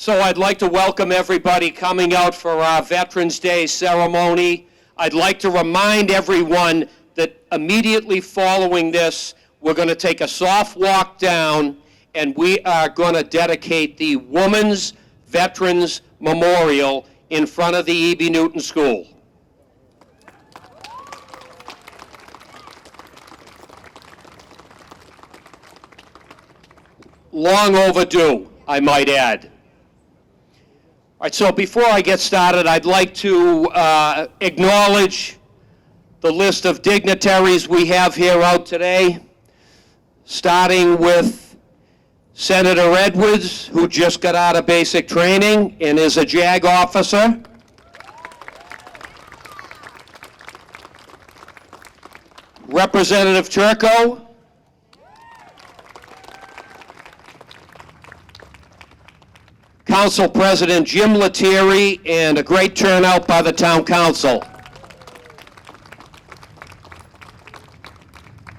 So I'd like to welcome everybody coming out for our Veterans Day ceremony. I'd like to remind everyone that immediately following this, we're going to take a soft walk down and we are going to dedicate the Women's Veterans Memorial in front of the E.B. Newton School. Long overdue, I might add. All right, so before I get started, I'd like to acknowledge the list of dignitaries we have here out today, starting with Senator Edwards, who just got out of basic training and is a JAG officer. Representative Turco. Council President Jim Lettieri, and a great turnout by the Town Council.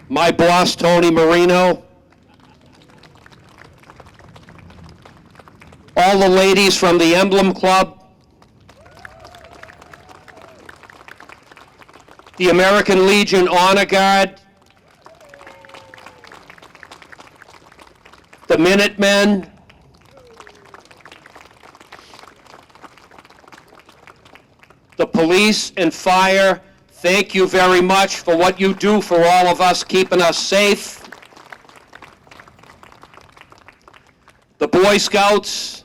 My boss, Tony Marino. All the ladies from the Emblem Club. The American Legion Honor Guard. The Minutemen. The police and fire, thank you very much for what you do for all of us, keeping us safe. The Boy Scouts.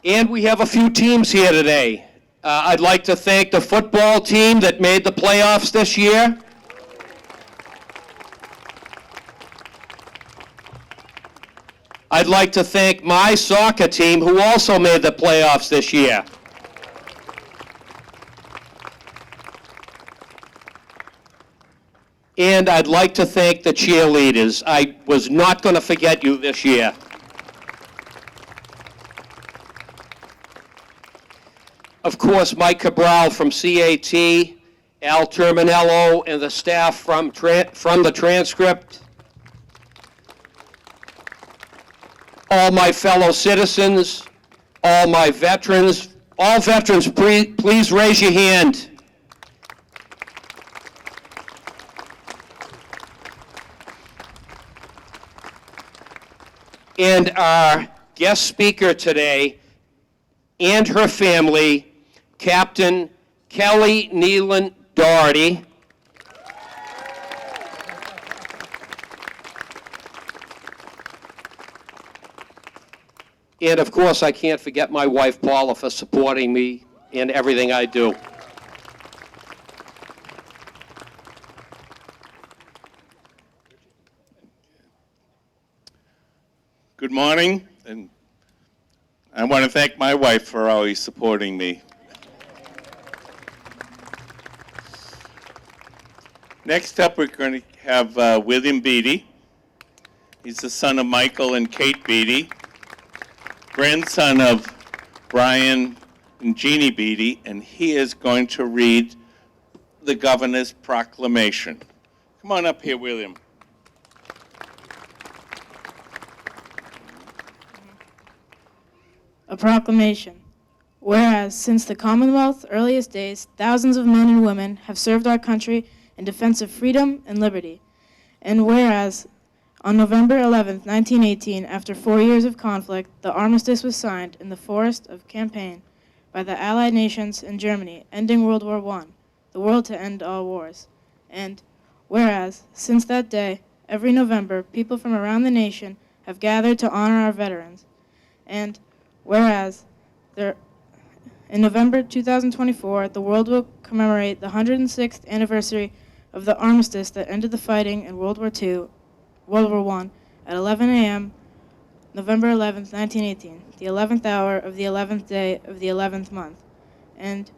And we have a few teams here today. I'd like to thank the football team that made the playoffs this year. I'd like to thank my soccer team, who also made the playoffs this year. And I'd like to thank the cheerleaders. I was not going to forget you this year. Of course, Mike Cabral from CAT, Al Terminello, and the staff from the transcript. All my fellow citizens, all my veterans, all veterans, please raise your hand. And our guest speaker today and her family, Captain Kelly Nealon Doherty. And of course, I can't forget my wife, Paula, for supporting me in everything I do. Good morning, and I want to thank my wife for always supporting me. Next up, we're going to have William Beatty. He's the son of Michael and Kate Beatty, grandson of Brian and Jeannie Beatty, and he is going to read the governor's proclamation. Come on up here, William. A proclamation. Whereas, since the Commonwealth's earliest days, thousands of men and women have served our country in defense of freedom and liberty. And whereas, on November 11, 1918, after 4 years of conflict, the armistice was signed in the Forest of Campaign by the Allied nations and Germany, ending World War I, the world to end all wars. And whereas, since that day, every November, people from around the nation have gathered to honor our veterans. And whereas, in November 2024, the world will commemorate the 106th anniversary of the armistice that ended the fighting in World War I at 11 a.m., November 11th, 1918, the 11th hour of the 11th day of the 11th month. And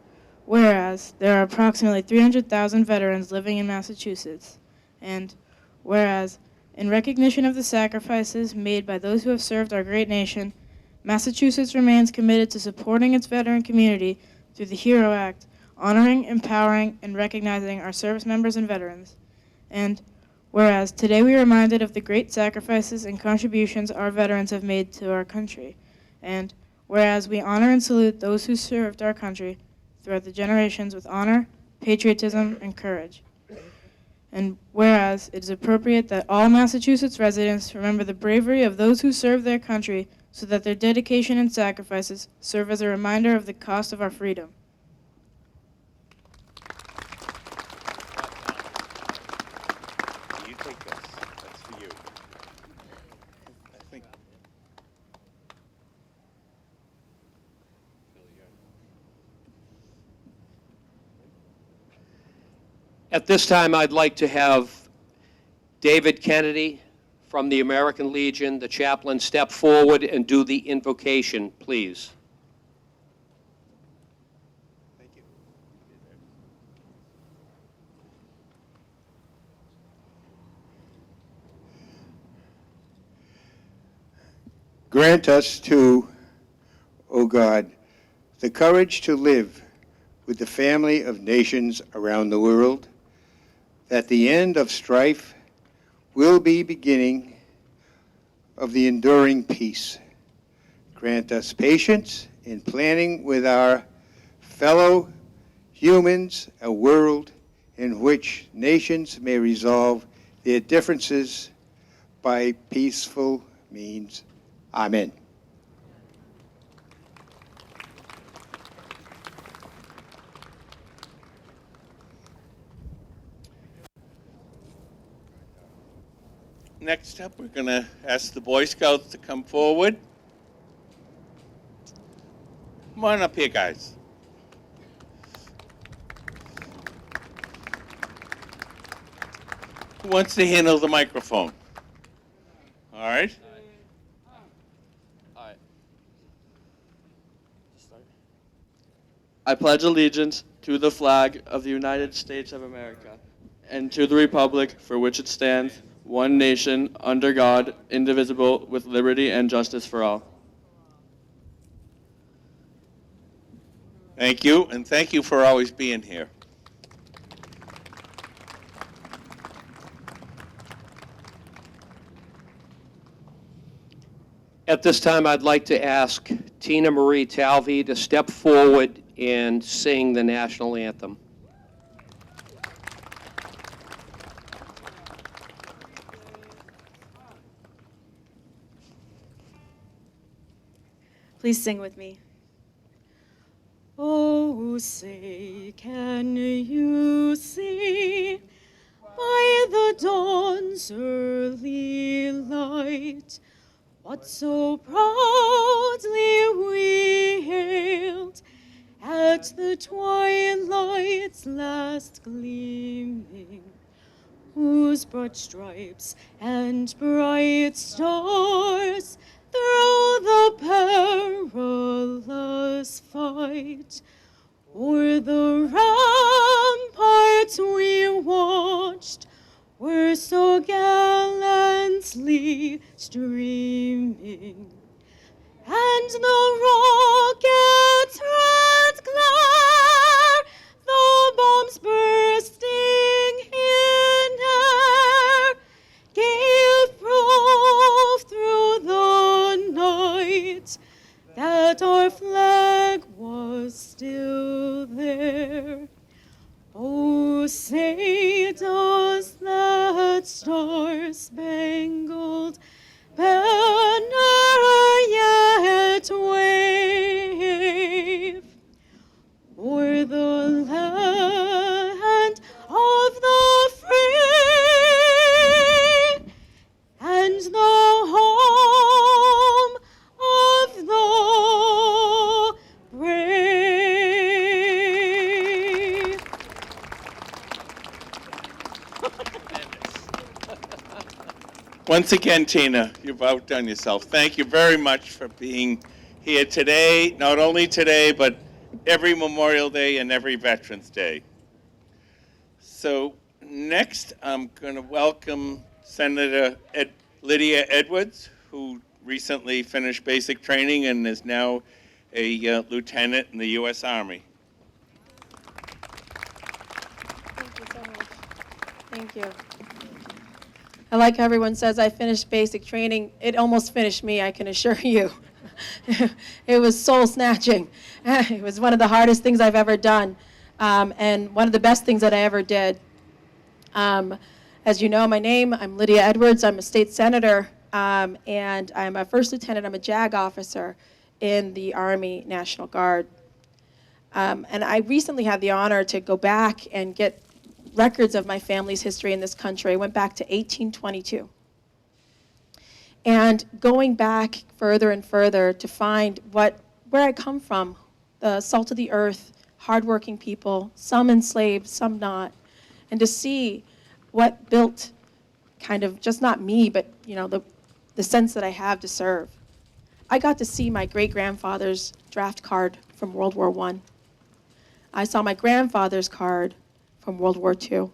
whereas there are approximately 300,000 veterans living in Massachusetts, and whereas in recognition of the sacrifices made by those who have served our great nation, Massachusetts remains committed to supporting its veteran community through the HERO Act, honoring, empowering, and recognizing our service members and veterans. And Whereas today we are reminded of the great sacrifices and contributions our veterans have made to our country. And whereas we honor and salute those who served our country throughout the generations with honor, patriotism, and courage. And whereas it is appropriate that all Massachusetts residents remember the bravery of those who served their country so that their dedication and sacrifices serve as a reminder of the cost of our freedom. You take this. That's for you. I think. At this time, I'd like to have David Kennedy from the American Legion, the chaplain, step forward and do the invocation, please. Thank you. Grant us too, O God, the courage to live with the family of nations around the world, that the end of strife will be beginning of the enduring peace. Grant us patience in planning with our fellow humans a world in which nations may resolve their differences by peaceful means. Amen. Next up, we're going to ask the Boy Scouts to come forward. Come on up here, guys. Who wants to handle the microphone? All right. I pledge allegiance to the flag of the United States of America and to the republic for which it stands, one nation, under God, indivisible, with liberty and justice for all. Thank you, and thank you for always being here. At this time, I'd like to ask Tina Marie Talvey to step forward and sing the national anthem. Please sing with me. Oh, say, can you see by the dawn's early light what so proudly we hailed at the twilight's last gleaming, whose broad stripes and bright stars through the perilous fight o'er the ramparts we watched were so gallantly streaming, and the rocket's red glare, the bombs bursting in air, gave proof through the night that our flag was still there. Oh, say does that star-spangled banner yet wave o'er the land of the free and the home of the brave? Once again, Tina, you've outdone yourself. Thank you very much for being here today, not only today, but every Memorial Day and every Veterans Day. So next, I'm going to welcome Senator Lydia Edwards, who recently finished basic training and is now a lieutenant in the U.S. Army. Thank you so much. Thank you. I like how everyone says I finished basic training. It almost finished me, I can assure you. It was soul snatching. It was one of the hardest things I've ever done, and one of the best things that I ever did. As you know, my name, I'm Lydia Edwards. I'm a state senator, and I'm a first lieutenant. I'm a JAG officer in the Army National Guard. And I recently had the honor to go back and get records of my family's history in this country. I went back to 1822. And going back further and further to find where I come from, the salt of the earth, hardworking people, some enslaved, some not, and to see what built kind of just not me, but the sense that I have to serve. I got to see my great-grandfather's draft card from World War I. I saw my grandfather's card from World War II.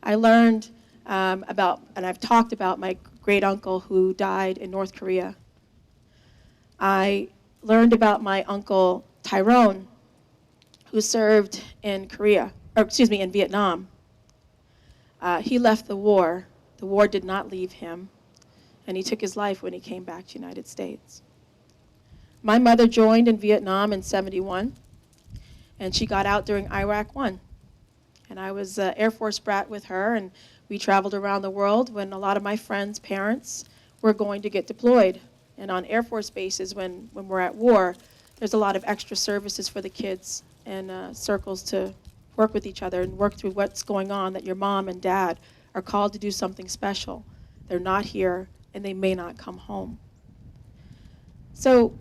I learned about, and I've talked about, my great-uncle who died in North Korea. I learned about my uncle Tyrone, who served in in Vietnam. He left the war. The war did not leave him, and he took his life when he came back to the United States. My mother joined in Vietnam in '71, and she got out during Iraq I. And I was an Air Force brat with her, and we traveled around the world when a lot of my friends' parents were going to get deployed. And on Air Force bases, when we're at war, there's a lot of extra services for the kids and circles to work with each other and work through what's going on, that your mom and dad are called to do something special. They're not here, and they may not come home. So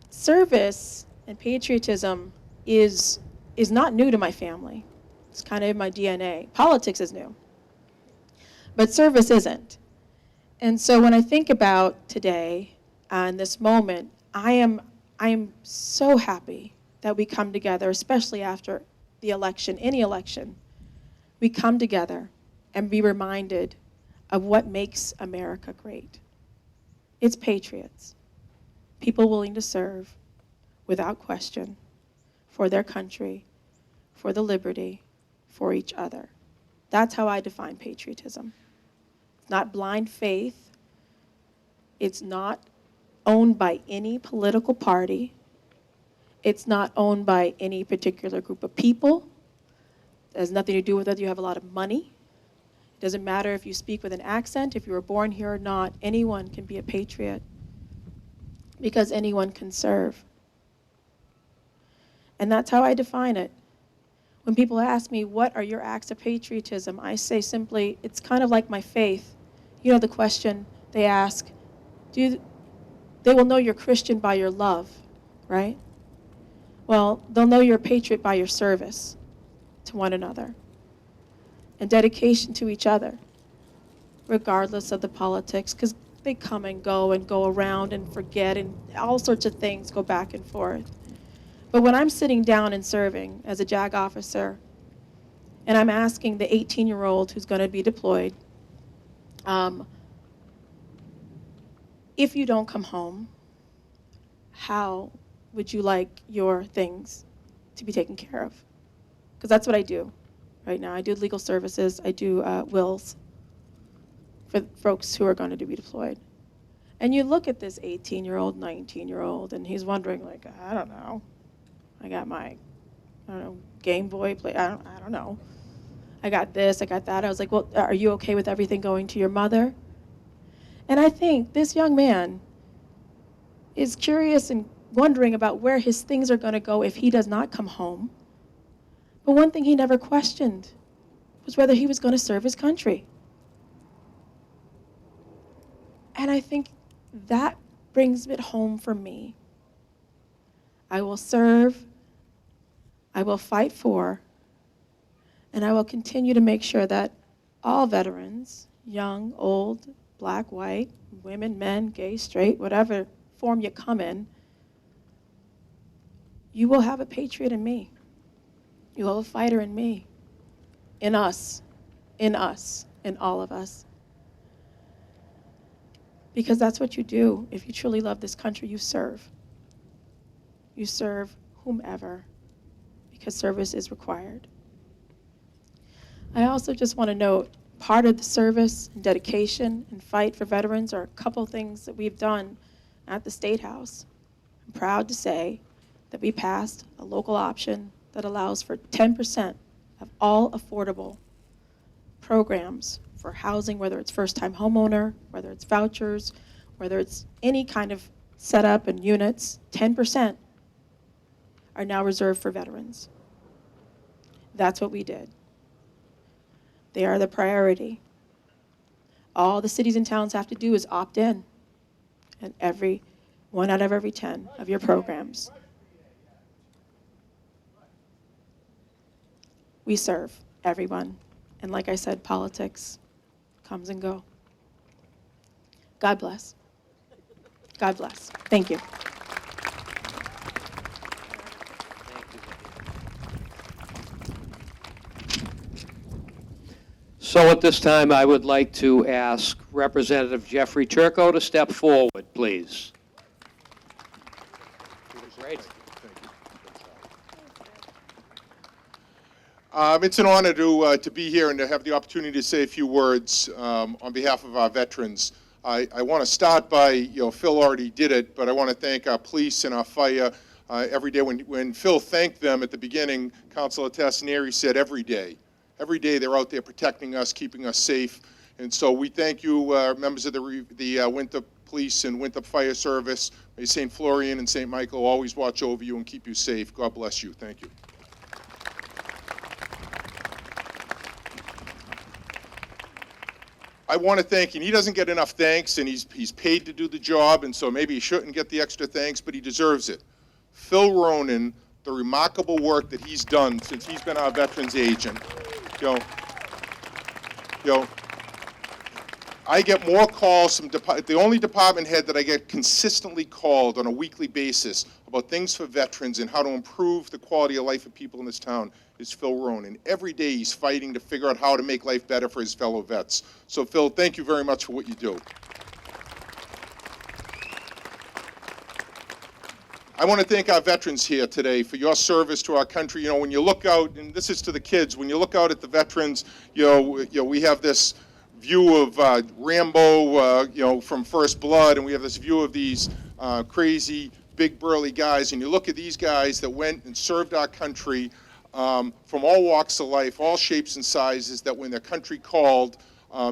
service and patriotism is not new to my family. It's kind of in my DNA. Politics is new, but service isn't. And so when I think about today and this moment, I am so happy that we come together, especially after the election, any election. We come together and be reminded of what makes America great. It's patriots, people willing to serve without question for their country, for the liberty, for each other. That's how I define patriotism. It's not blind faith. It's not owned by any political party. It's not owned by any particular group of people. It has nothing to do with whether you have a lot of money. It doesn't matter if you speak with an accent, if you were born here or not. Anyone can be a patriot because anyone can serve. And that's how I define it. When people ask me, what are your acts of patriotism? I say simply, it's kind of like my faith. You know the question they ask, they will know you're Christian by your love, right? Well, they'll know you're a patriot by your service to one another and dedication to each other, regardless of the politics, because they come and go around and forget, and all sorts of things go back and forth. But when I'm sitting down and serving as a JAG officer, and I'm asking the 18-year-old who's going to be deployed, if you don't come home, how would you like your things to be taken care of? Because that's what I do right now. I do legal services. I do wills for folks who are going to be deployed. And you look at this 18-year-old, 19-year-old, and he's wondering, like, I don't know. I got my, Game Boy play. I don't know. I got this, I got that. I was like, well, are you okay with everything going to your mother? And I think this young man is curious and wondering about where his things are going to go if he does not come home. But one thing he never questioned was whether he was going to serve his country. And I think that brings it home for me. I will serve, I will fight for, and I will continue to make sure that all veterans, young, old, black, white, women, men, gay, straight, whatever form you come in, you will have a patriot in me. You will have a fighter in me, in us, in all of us. Because that's what you do. If you truly love this country, you serve. You serve whomever, because service is required. I also just want to note part of the service and dedication and fight for veterans are a couple things that we've done at the State House. I'm proud to say that we passed a local option that allows for 10% of all affordable programs for housing, whether it's first-time homeowner, whether it's vouchers, whether it's any kind of setup and units, 10% are now reserved for veterans. That's what we did. They are the priority. All the cities and towns have to do is opt in, and every 1 out of every 10 of your programs. We serve everyone, and like I said, politics comes and go. God bless. God bless. Thank you. So at this time, I would like to ask Representative Jeffrey Turco to step forward, please. It's an honor to be here and to have the opportunity to say a few words on behalf of our veterans. I want to start by, Phil already did it, but I want to thank our police and our fire every day. When Phil thanked them at the beginning, Councilor Tassinari said every day. Every day they're out there protecting us, keeping us safe. And so we thank you, members of the Winthrop Police and Winthrop Fire Service. May St. Florian and St. Michael always watch over you and keep you safe. God bless you. Thank you. I want to thank him. He doesn't get enough thanks, and he's paid to do the job, and so maybe he shouldn't get the extra thanks, but he deserves it. Phil Ronan, the remarkable work that he's done since he's been our veterans agent. I get more calls from the only department head that I get consistently called on a weekly basis about things for veterans and how to improve the quality of life of people in this town is Phil Ronan. Every day he's fighting to figure out how to make life better for his fellow vets. So Phil, thank you very much for what you do. I want to thank our veterans here today for your service to our country. When you look out, and this is to the kids, when you look out at the veterans, we have this view of Rambo, from First Blood, and we have this view of these crazy, big, burly guys. And you look at these guys that went and served our country from all walks of life, all shapes and sizes, that when their country called,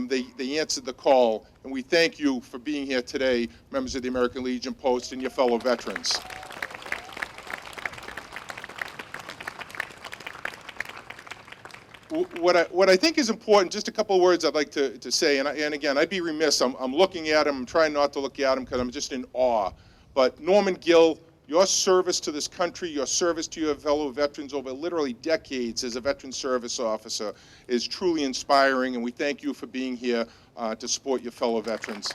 they answered the call. And we thank you for being here today, members of the American Legion Post and your fellow veterans. What I think is important, just a couple of words I'd like to say, and again, I'd be remiss, I'm looking at him, I'm trying not to look at him because I'm just in awe. But Norman Gill, your service to this country, your service to your fellow veterans over literally decades as a veteran service officer is truly inspiring, and we thank you for being here to support your fellow veterans.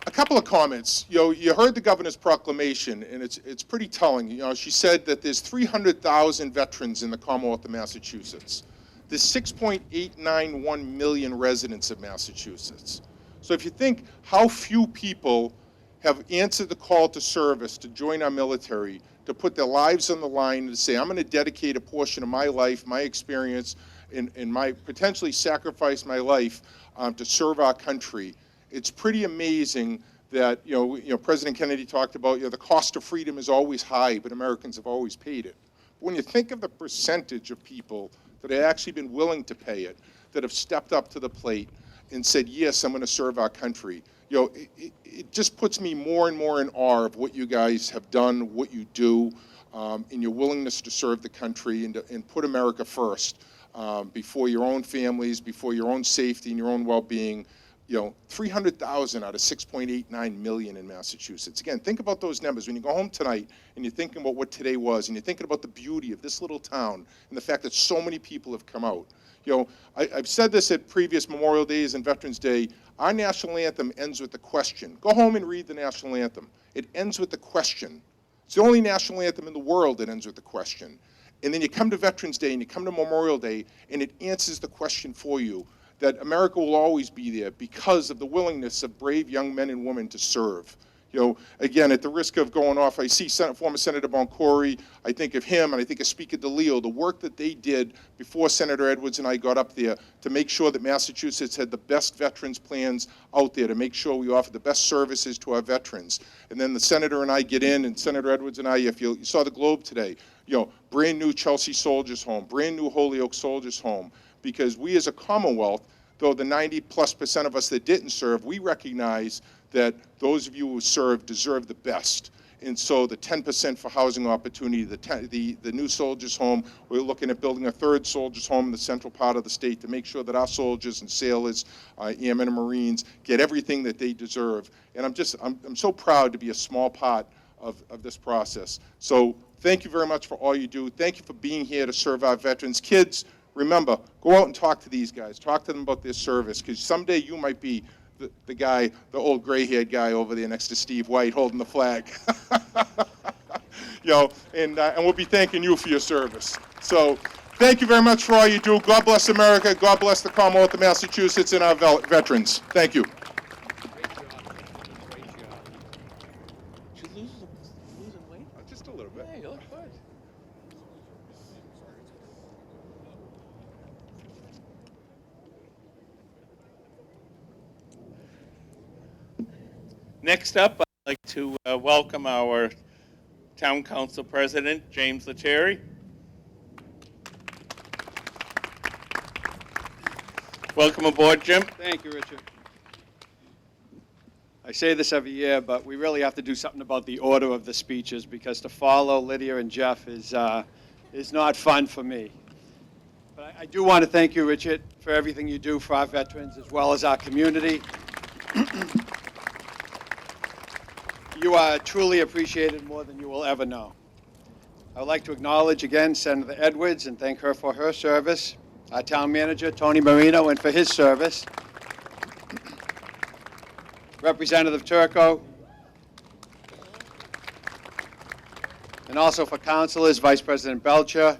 A couple of comments. You heard the governor's proclamation, and it's pretty telling. She said that there's 300,000 veterans in the Commonwealth of Massachusetts. There's 6.891 million residents of Massachusetts. So if you think how few people have answered the call to service, to join our military, to put their lives on the line, and to say, I'm going to dedicate a portion of my life, my experience, and my potentially sacrifice my life to serve our country. It's pretty amazing that, President Kennedy talked about, the cost of freedom is always high, but Americans have always paid it. But when you think of the percentage of people that have actually been willing to pay it, that have stepped up to the plate and said, yes, I'm going to serve our country, it just puts me more and more in awe of what you guys have done, what you do, and your willingness to serve the country and put America first before your own families, before your own safety and your own well-being. 300,000 out of 6.89 million in Massachusetts. Again, think about those numbers. When you go home tonight and you're thinking about what today was, and you're thinking about the beauty of this little town and the fact that so many people have come out. I've said this at previous Memorial Days and Veterans Day. Our national anthem ends with the question. Go home and read the national anthem. It ends with the question. It's the only national anthem in the world that ends with the question. And then you come to Veterans Day and you come to Memorial Day, and it answers the question for you, that America will always be there because of the willingness of brave young men and women to serve. Again, at the risk of going off, I see former Senator Boncory. I think of him, and I think of Speaker DeLeo, the work that they did before Senator Edwards and I got up there to make sure that Massachusetts had the best veterans plans out there, to make sure we offer the best services to our veterans. And then the senator and I get in, and Senator Edwards and I, if you saw the Globe today, brand new Chelsea Soldiers Home, brand new Holyoke Soldiers Home, because we as a Commonwealth, though the 90+% of us that didn't serve, we recognize that those of you who served deserve the best. And so the 10% for housing opportunity, the new Soldiers Home, we're looking at building a third Soldiers Home in the central part of the state to make sure that our soldiers and sailors, airmen and Marines get everything that they deserve. And I'm so proud to be a small part of this process. So thank you very much for all you do. Thank you for being here to serve our veterans. Kids, remember, go out and talk to these guys. Talk to them about their service, because someday you might be the guy, the old gray-haired guy over there next to Steve White holding the flag. And we'll be thanking you for your service. So thank you very much for all you do. God bless America. God bless the Commonwealth of Massachusetts and our veterans. Thank you. Great job. Great job. Did you losing weight? Just a little bit. Yeah, you look good. Next up, I'd like to welcome our Town Council President, James Lettieri. Welcome aboard, Jim. Thank you, Richard. I say this every year, but we really have to do something about the order of the speeches, because to follow Lydia and Jeff is not fun for me. But I do want to thank you, Richard, for everything you do for our veterans as well as our community. You are truly appreciated more than you will ever know. I would like to acknowledge again Senator Edwards and thank her for her service, our town manager, Tony Marino, and for his service, Representative Turco, and also for councilors, Vice President Belcher,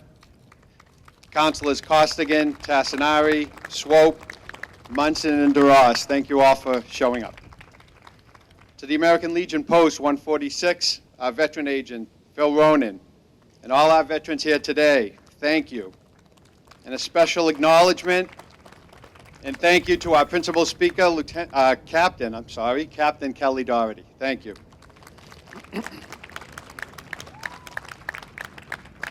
Councilors Costigan, Tassinari, Swope, Munson, and DeRoss. Thank you all for showing up. To the American Legion Post 146, our veteran agent, Phil Ronan, and all our veterans here today, thank you. And a special acknowledgement and thank you to our principal speaker, Captain Kelly Doherty. Thank you.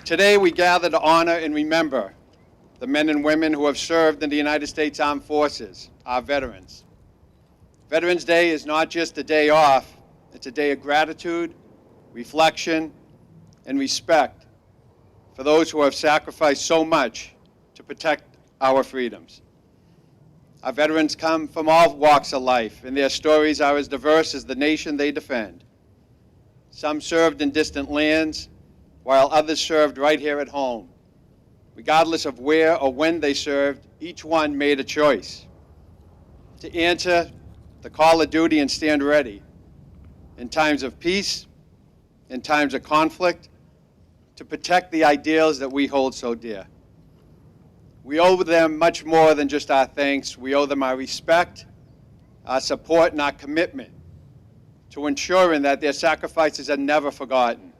Today we gather to honor and remember the men and women who have served in the United States Armed Forces, our veterans. Veterans Day is not just a day off, it's a day of gratitude, reflection, and respect for those who have sacrificed so much to protect our freedoms. Our veterans come from all walks of life, and their stories are as diverse as the nation they defend. Some served in distant lands, while others served right here at home. Regardless of where or when they served, each one made a choice to answer the call of duty and stand ready in times of peace, in times of conflict, to protect the ideals that we hold so dear. We owe them much more than just our thanks. We owe them our respect, our support, and our commitment to ensuring that their sacrifices are never forgotten.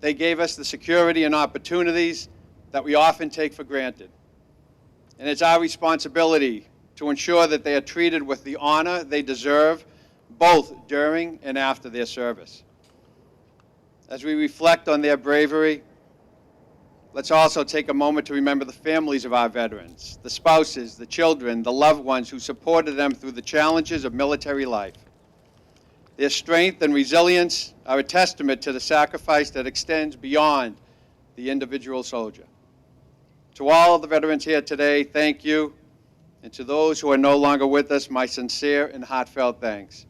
They gave us the security and opportunities that we often take for granted. And it's our responsibility to ensure that they are treated with the honor they deserve, both during and after their service. As we reflect on their bravery, let's also take a moment to remember the families of our veterans, the spouses, the children, the loved ones who supported them through the challenges of military life. Their strength and resilience are a testament to the sacrifice that extends beyond the individual soldier. To all the veterans here today, thank you. And to those who are no longer with us, my sincere and heartfelt thanks.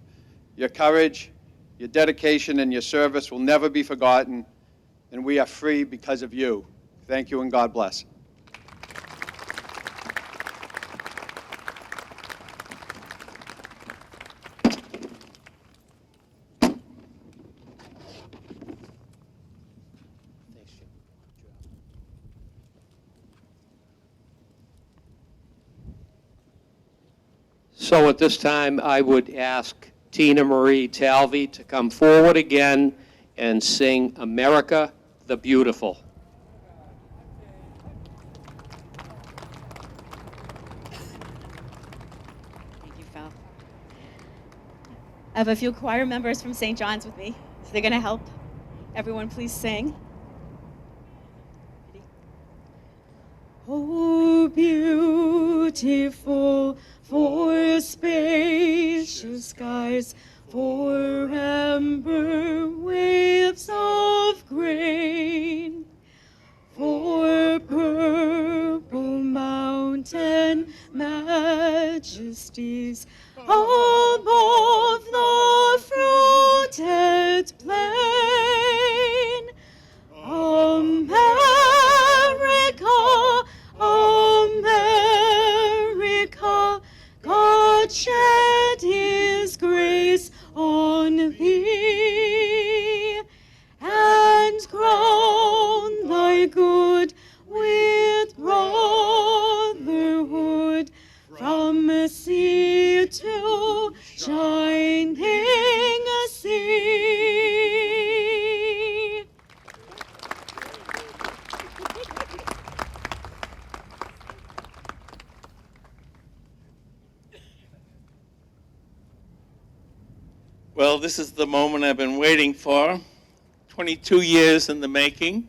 Your courage, your dedication, and your service will never be forgotten, and we are free because of you. Thank you, and God bless. So at this time, I would ask Tina Marie Talvey to come forward again and sing America the Beautiful. Thank you, Phil. I have a few choir members from St. John's with me, so they're going to help. Everyone, please sing. Ready? Oh, beautiful for spacious skies, for amber waves of grain, for purple mountain majesties above the fruited plain. America, America, God shed his grace on thee, and crown thy good with brotherhood, from sea to shining sea. Well, this is the moment I've been waiting for. 22 years in the making.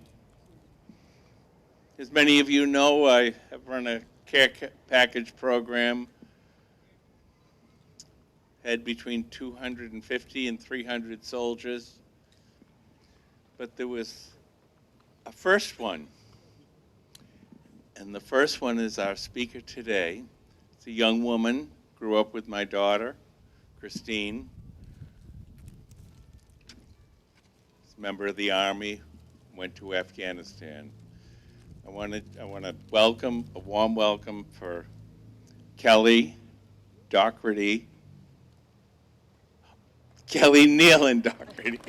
As many of you know, I have run a care package program, had between 250 and 300 soldiers. But there was a first one. And the first one is our speaker today. It's a young woman, grew up with my daughter, Christine. Member of the Army, went to Afghanistan. I want to welcome, a warm welcome for Kelly Doherty. Kelly Neal and Doherty.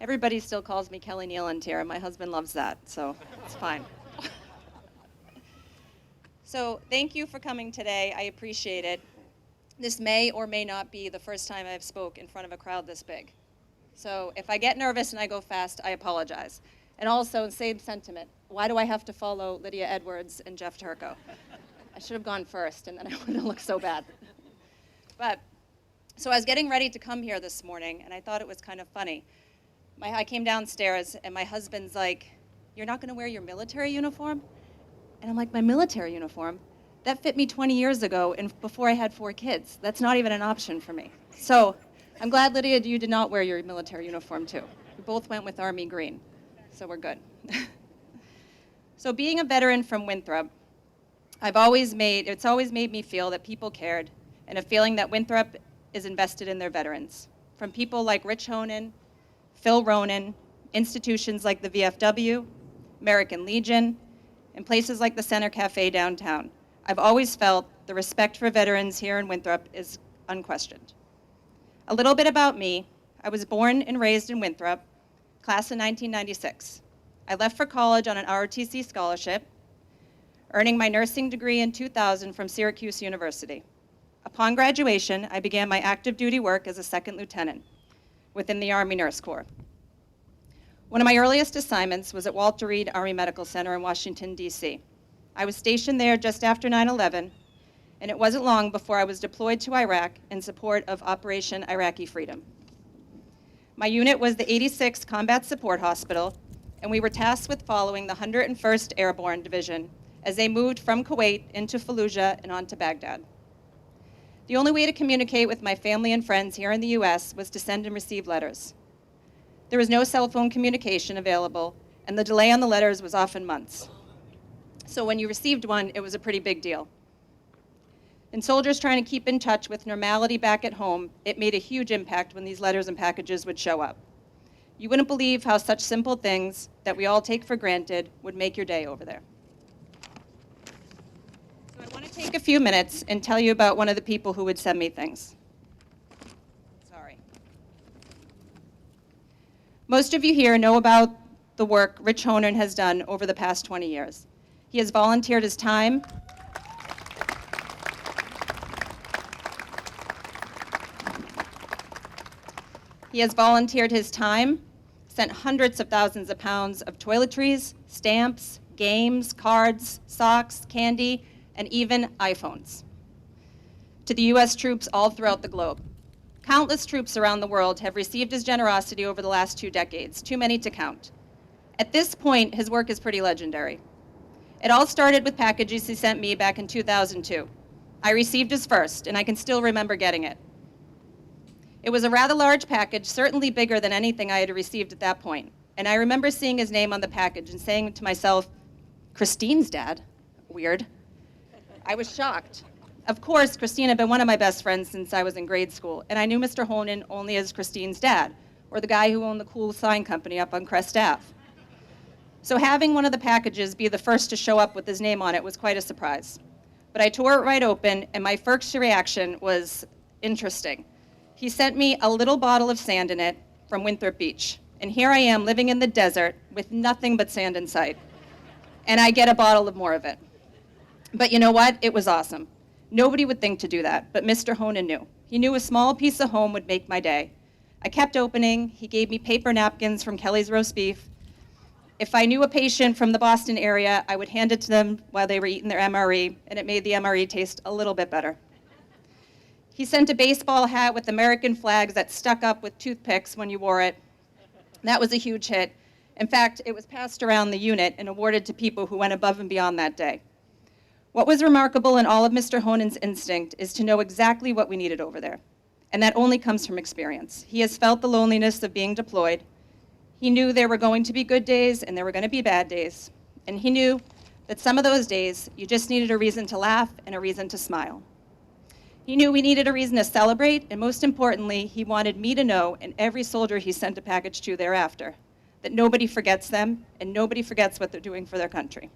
Everybody still calls me Kelly Nealand here, and my husband loves that, so it's fine. So thank you for coming today. I appreciate it. This may or may not be the first time I've spoke in front of a crowd this big. So if I get nervous and I go fast, I apologize. And also, same sentiment. Why do I have to follow Lydia Edwards and Jeff Turco? I should have gone first, and then I wouldn't look so bad. But, so I was getting ready to come here this morning, and I thought it was kind of funny. I came downstairs, and my husband's like, "You're not going to wear your military uniform?" And I'm like, "My military uniform? That fit me 20 years ago and before I had 4 kids. That's not even an option for me." So I'm glad, Lydia, you did not wear your military uniform, too. We both went with Army green, so we're good. So being a veteran from Winthrop, it's always made me feel that people cared, and a feeling that Winthrop is invested in their veterans. From people like Rich Honan, Phil Ronan, institutions like the VFW, American Legion, and places like the Center Cafe downtown. I've always felt the respect for veterans here in Winthrop is unquestioned. A little bit about me. I was born and raised in Winthrop, class of 1996. I left for college on an ROTC scholarship, earning my nursing degree in 2000 from Syracuse University. Upon graduation, I began my active duty work as a second lieutenant within the Army Nurse Corps. One of my earliest assignments was at Walter Reed Army Medical Center in Washington, D.C. I was stationed there just after 9/11, and it wasn't long before I was deployed to Iraq in support of Operation Iraqi Freedom. My unit was the 86th Combat Support Hospital, and we were tasked with following the 101st Airborne Division as they moved from Kuwait into Fallujah and on to Baghdad. The only way to communicate with my family and friends here in the U.S. was to send and receive letters. There was no cell phone communication available, and the delay on the letters was often months. So when you received one, it was a pretty big deal. And soldiers trying to keep in touch with normality back at home, it made a huge impact when these letters and packages would show up. You wouldn't believe how such simple things that we all take for granted would make your day over there. So I want to take a few minutes and tell you about one of the people who would send me things. Sorry. Most of you here know about the work Rich Honan has done over the past 20 years. He has volunteered his time. He has volunteered his time, sent hundreds of thousands of pounds of toiletries, stamps, games, cards, socks, candy, and even iPhones to the U.S. troops all throughout the globe. Countless troops around the world have received his generosity over the last 2 decades, too many to count. At this point, his work is pretty legendary. It all started with packages he sent me back in 2002. I received his first, and I can still remember getting it. It was a rather large package, certainly bigger than anything I had received at that point. And I remember seeing his name on the package and saying to myself, Christine's dad? Weird. I was shocked. Of course, Christine had been one of my best friends since I was in grade school, and I knew Mr. Honan only as Christine's dad, or the guy who owned the cool sign company up on Crest Ave. So having one of the packages be the first to show up with his name on it was quite a surprise. But I tore it right open, and my first reaction was interesting. He sent me a little bottle of sand in it from Winthrop Beach, and here I am living in the desert with nothing but sand in sight. And I get a bottle of more of it. But you know what? It was awesome. Nobody would think to do that, but Mr. Honan knew. He knew a small piece of home would make my day. I kept opening. He gave me paper napkins from Kelly's Roast Beef. If I knew a patient from the Boston area, I would hand it to them while they were eating their MRE, and it made the MRE taste a little bit better. He sent a baseball hat with American flags that stuck up with toothpicks when you wore it. That was a huge hit. In fact, it was passed around the unit and awarded to people who went above and beyond that day. What was remarkable in all of Mr. Honan's instinct is to know exactly what we needed over there. And that only comes from experience. He has felt the loneliness of being deployed. He knew there were going to be good days and there were going to be bad days. And he knew that some of those days, you just needed a reason to laugh and a reason to smile. He knew we needed a reason to celebrate, and most importantly, he wanted me to know, and every soldier he sent a package to thereafter, that nobody forgets them and nobody forgets what they're doing for their country.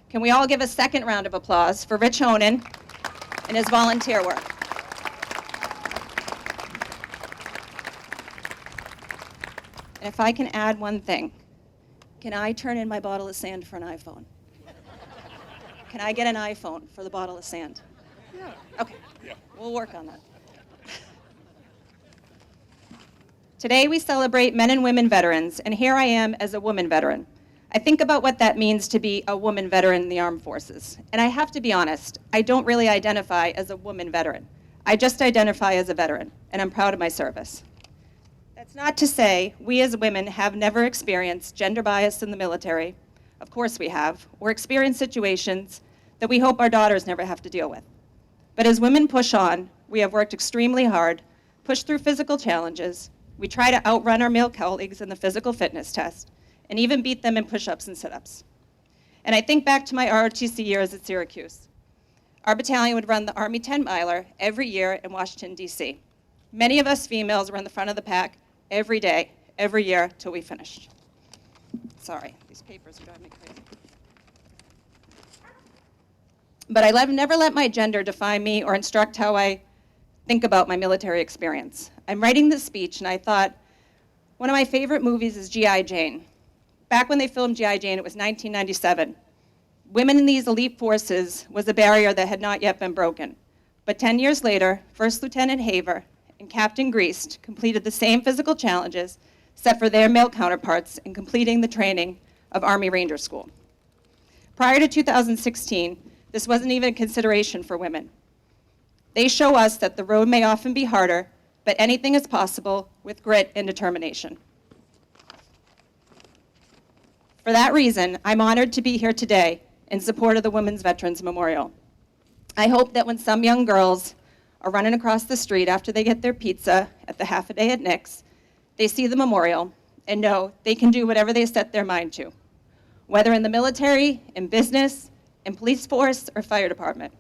Can we all give a second round of applause for Rich Honan and his volunteer work? And if I can add one thing, can I turn in my bottle of sand for an iPhone? Can I get an iPhone for the bottle of sand? Yeah. Okay. Yeah. We'll work on that. Today we celebrate men and women veterans, and here I am as a woman veteran. I think about what that means to be a woman veteran in the armed forces. And I have to be honest, I don't really identify as a woman veteran. I just identify as a veteran, and I'm proud of my service. That's not to say we as women have never experienced gender bias in the military. Of course we have, or experienced situations that we hope our daughters never have to deal with. But as women push on, we have worked extremely hard, pushed through physical challenges. We try to outrun our male colleagues in the physical fitness test, and even beat them in push-ups and sit-ups. And I think back to my ROTC years at Syracuse. Our battalion would run the Army 10-miler every year in Washington, D.C. Many of us females were in the front of the pack every day, every year, till we finished. Sorry, these papers are driving me crazy. But I never let my gender define me or instruct how I think about my military experience. I'm writing this speech, and I thought, one of my favorite movies is G.I. Jane. Back when they filmed G.I. Jane, it was 1997. Women in these elite forces was a barrier that had not yet been broken. But 10 years later, First Lieutenant Haver and Captain Greast completed the same physical challenges set for their male counterparts in completing the training of Army Ranger School. Prior to 2016, this wasn't even a consideration for women. They show us that the road may often be harder, but anything is possible with grit and determination. For that reason, I'm honored to be here today in support of the Women's Veterans Memorial. I hope that when some young girls are running across the street after they get their pizza at the half a day at Nick's, they see the memorial and know they can do whatever they set their mind to, whether in the military, in business, in police force, or fire department.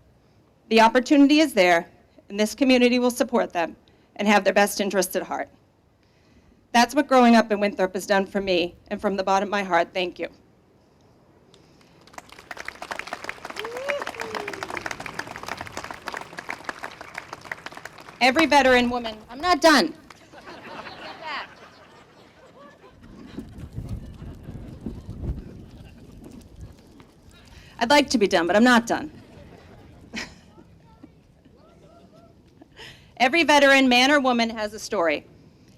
The opportunity is there, and this community will support them and have their best interests at heart. That's what growing up in Winthrop has done for me, and from the bottom of my heart, thank you. Every veteran woman, I'm not done. I'd like to be done, but I'm not done. Every veteran, man or woman, has a story.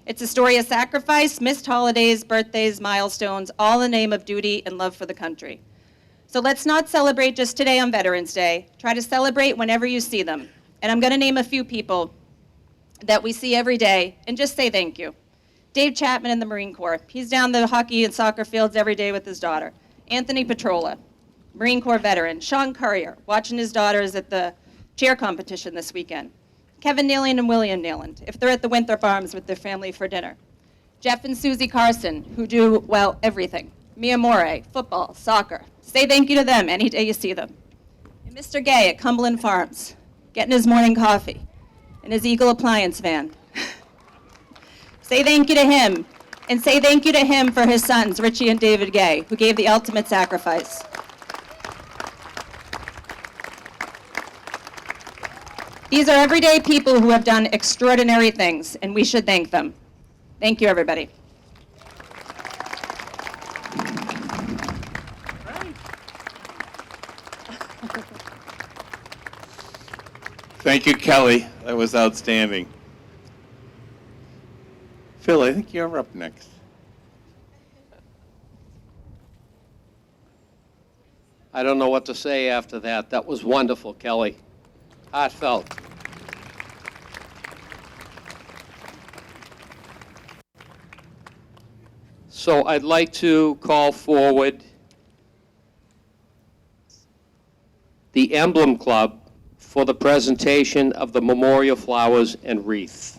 It's a story of sacrifice, missed holidays, birthdays, milestones, all in the name of duty and love for the country. So let's not celebrate just today on Veterans Day. Try to celebrate whenever you see them. And I'm going to name a few people that we see every day and just say thank you. Dave Chapman in the Marine Corps. He's down the hockey and soccer fields every day with his daughter. Anthony Petrola, Marine Corps veteran. Sean Currier, watching his daughters at the cheer competition this weekend. Kevin Nealand and William Nealand, if they're at the Winthrop Arms with their family for dinner. Jeff and Susie Carson, who do, well, everything. Mia Morey, football, soccer. Say thank you to them any day you see them. And Mr. Gay at Cumberland Farms, getting his morning coffee in his Eagle appliance van. Say thank you to him, and say thank you to him for his sons, Richie and David Gay, who gave the ultimate sacrifice. These are everyday people who have done extraordinary things, and we should thank them. Thank you, everybody. Thank you, Kelly. That was outstanding. Phil, I think you're up next. I don't know what to say after that. That was wonderful, Kelly. Heartfelt. So I'd like to call forward the Emblem Club for the presentation of the memorial flowers and wreath.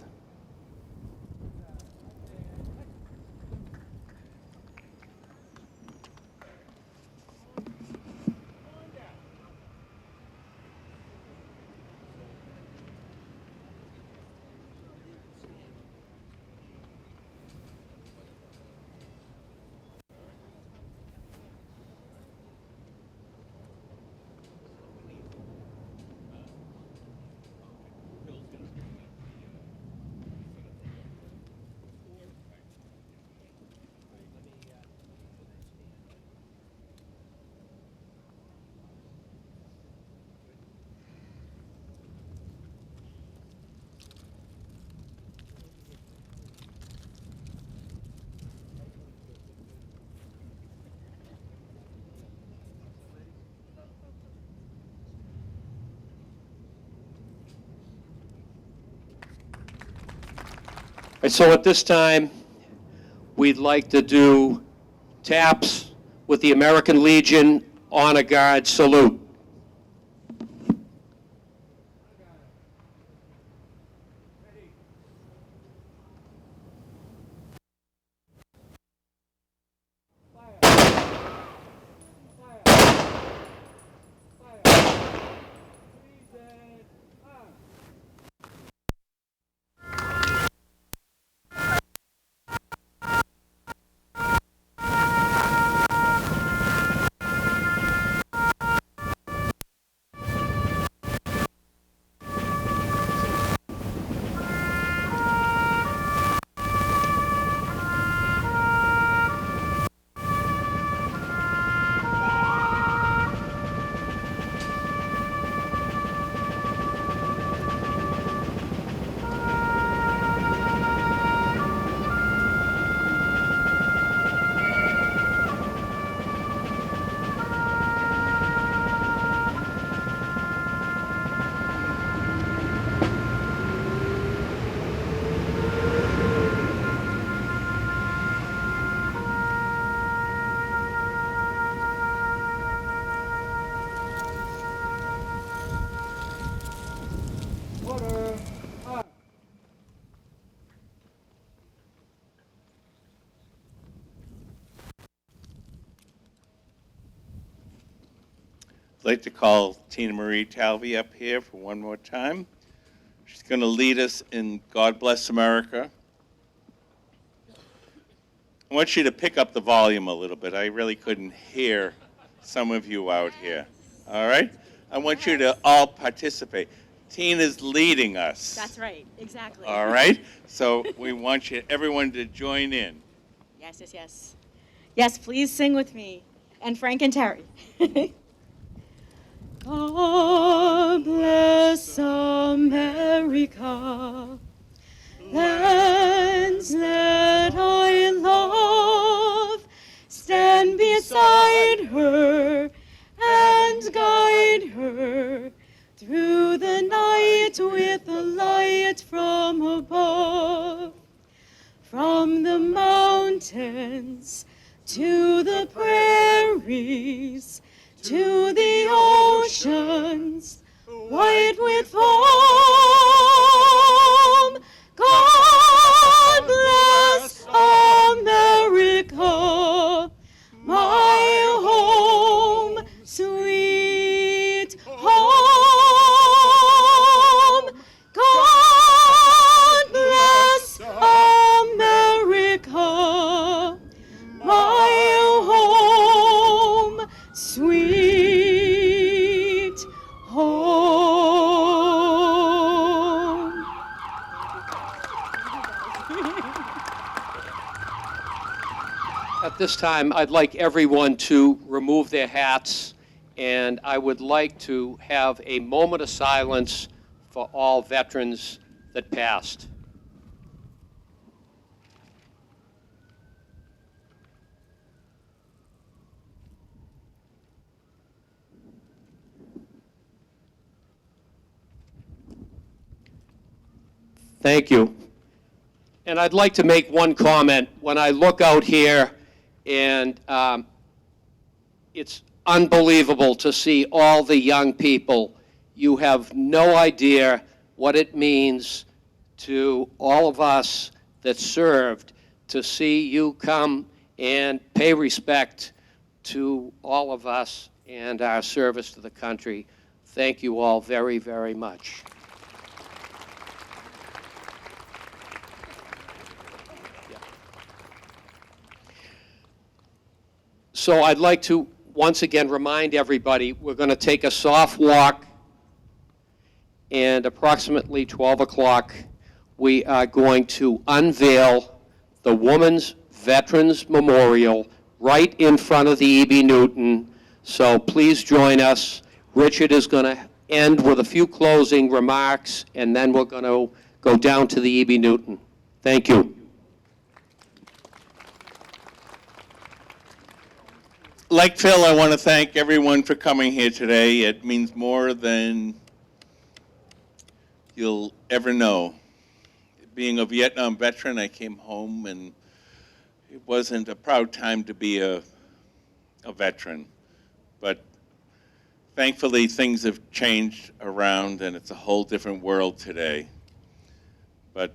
And so at this time, we'd like to do taps with the American Legion Honor Guard salute. I'd like to call Tina Marie Talvey up here for one more time. She's going to lead us in God Bless America. I want you to pick up the volume a little bit. I really couldn't hear some of you out here. All right? I want you to all participate. Tina's leading us. That's right, exactly. All right? So we want everyone to join in. Yes, yes, yes. Yes, please sing with me. And Frank and Terry. God bless America, lands that I love. Stand beside her and guide her through the night with a light from above. From the mountains to the prairies, to the oceans, white with foam. God bless America, my home, sweet home. God bless America, my home, sweet home. At this time, I'd like everyone to remove their hats, and I would like to have a moment of silence for all veterans that passed. Thank you. And I'd like to make one comment. When I look out here, and it's unbelievable to see all the young people. You have no idea what it means to all of us that served to see you come and pay respect to all of us and our service to the country. Thank you all very, very much. So I'd like to once again remind everybody, we're going to take a soft walk, and approximately 12 o'clock, we are going to unveil the Women's Veterans Memorial right in front of the E.B. Newton. So please join us. Richard is going to end with a few closing remarks, and then we're going to go down to the E.B. Newton. Thank you. Like Phil, I want to thank everyone for coming here today. It means more than you'll ever know. Being a Vietnam veteran, I came home and it wasn't a proud time to be a veteran. But thankfully, things have changed around and it's a whole different world today. But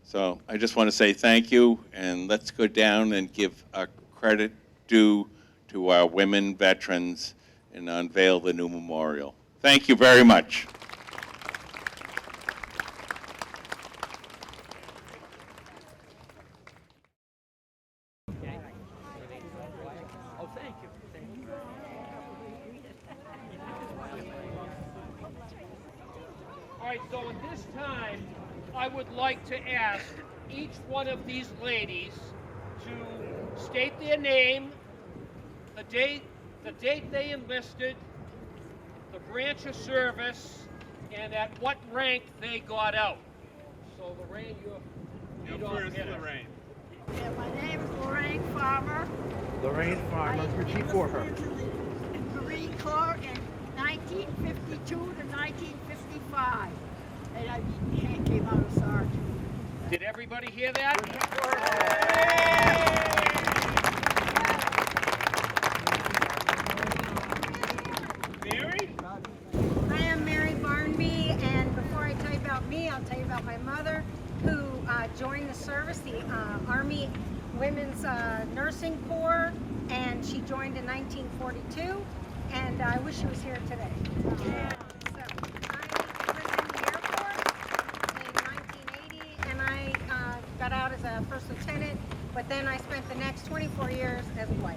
so I just want to say thank you, and let's go down and give our credit due to our women veterans and unveil the new memorial. Thank you very much. All right, so at this time, I would like to ask each one of these ladies to state their name, the date they enlisted, the branch of service, and at what rank they got out. So Lorraine, you're first, Lorraine. Yeah, my name is Lorraine Farmer. Lorraine Farmer, repeat for her. Marine Corps in 1952 to 1955. And I came out of sergeant. Did everybody hear that? Mary? I am Mary Barnby, and before I tell you about me, I'll tell you about my mother, who joined the service, the Army Women's Nursing Corps, and she joined in 1942, and I wish she was here today. So, I was in the Air Force in 1980, and I got out as a first lieutenant, but then I spent the next 24 years as a wife.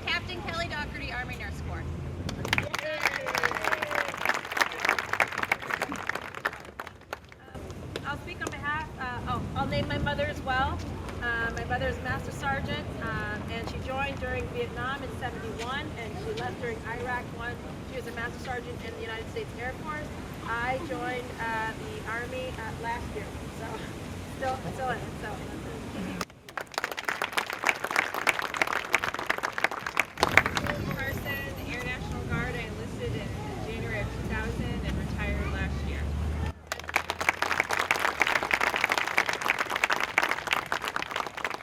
Captain Kelly Doherty, Army Nurse Corps. I'll name my mother as well. My mother is Master Sergeant, and she joined during Vietnam in '71, and she left during Iraq One. She was a Master Sergeant in the United States Air Force. I joined the Army last year, so still in it. So. Carson, Air National Guard. I enlisted in January of 2000 and retired last year.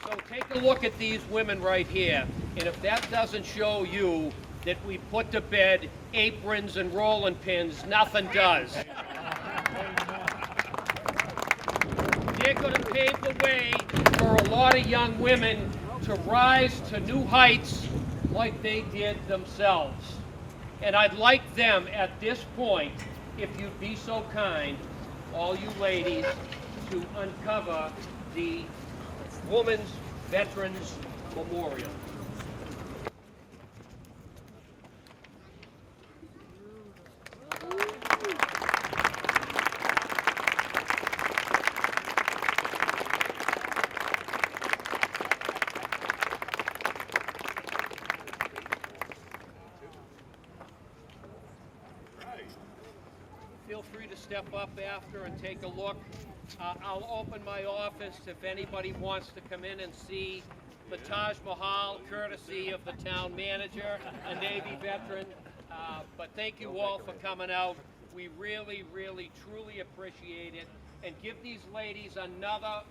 So take a look at these women right here, and if that doesn't show you that we put to bed aprons and rolling pins, nothing does. They're going to pave the way for a lot of young women to rise to new heights like they did themselves. And I'd like them at this point, if you'd be so kind, all you ladies, to uncover the Women's Veterans Memorial. Feel free to step up after and take a look. I'll open my office if anybody wants to come in and see the Taj Mahal, courtesy of the town manager, a Navy veteran. But thank you all for coming out. We really, really, truly appreciate it. And give these ladies another